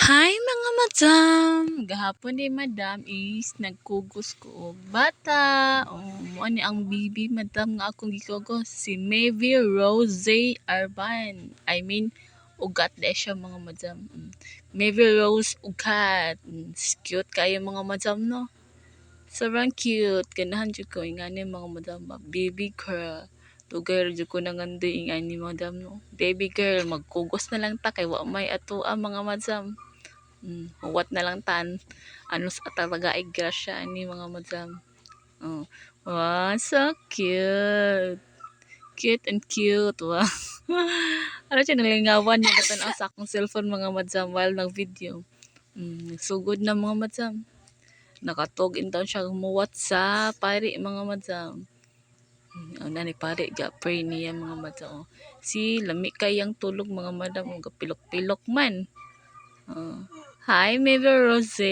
Hi mga madam! Gahapon ni madam is nagkugos ko og bata. Mo ni ang bibi madam nga akong gikugos si Maeve Rose Arban. I mean ugat na siya mga madam. Maeve Rose ugat. Cute kayo mga madam no. Sobrang cute. Ganahan jud ko ingani mga madam. Baby girl. Tugay jud ko nangandoy ingani madam no. Baby girl magkugos na lang ta kay wa may atoa mga madam. Huwat na lang tan. Ano sa talaga ay grasya ni mga madam. Oh. Wow, so cute. Cute and cute. Wow. Ano siya nalingawan yung katanaw sa akong cellphone mga madam while nag-video. Sugod na mga madam. Nakatog in taon siya umuwat sa pari mga madam. Ang nani pari pray niya mga madam. Si lami kayang tulog mga madam. Gapilok-pilok man. Hi, Maeve Rose.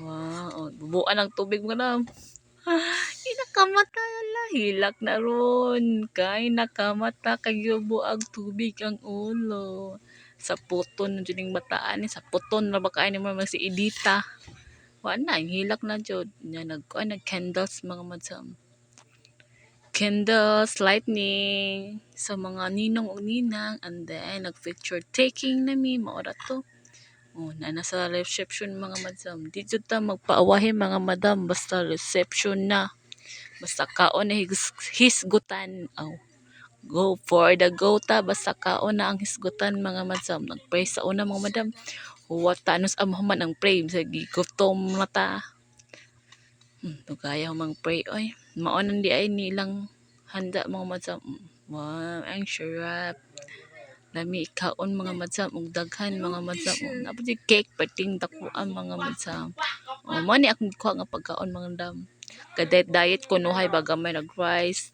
Wow. Bubuan ang tubig mo na. Nakamata la. Hilak na ron. Kay nakamata kayo buag tubig ang ulo. Sa puton na dyan bataan. Sa puton na baka ni mo si Edita. Wala na. Hilak na dyan. Nag-candles mga madam. Candles, lightning sa mga ninong o ninang, and then nag-picture taking na mi maora to. Na nasa reception mga madam. Dito ta magpaawahin mga madam basta reception na. Basta kaon na hisgutan. Go for the go ta basta kaon na ang hisgutan mga madam. Nagpray sa una mga madam. Huwag tanos amahuman ang pray sa gigutom na ta. Kaya mang pray oy. Maonan di ay nilang handa mga madam. Wow, ang sarap. Lami ikaon mga madam ug daghan mga madam. Napod si cake pating dakuan mga madam. Mo ni akong gikuha nga pagkaon mga madam. Ka-diet ko nuhay baga may nag-rice.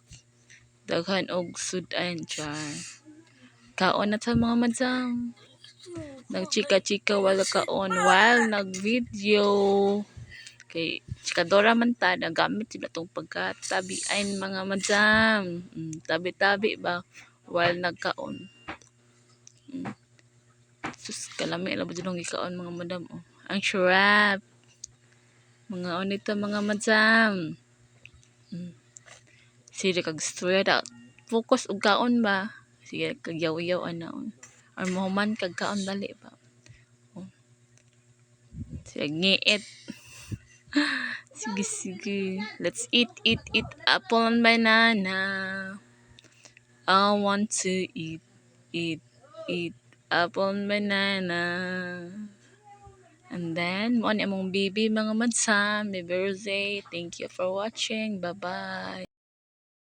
Daghan og sudan char. Kaon na ta mga madam. Nagchika-chika wala kaon while nag-video. Kay chikadora man ta nagamit sila tong pagkatabian mga madam. Tabi-tabi ba while nagkaon. Sus kalami lang budyo nung ikaon mga madam. Ang sarap. Mga onito mga madam. Sige kag story da. Focus og kaon ba? Sige kag yaw-yaw ana. Or mohuman kag kaon dali ba. Sige ngiit. Sige. Let's eat apple and banana. I want to eat apple and banana. And then, mo ni among baby mga madam. Happy birthday. Thank you for watching. Bye-bye.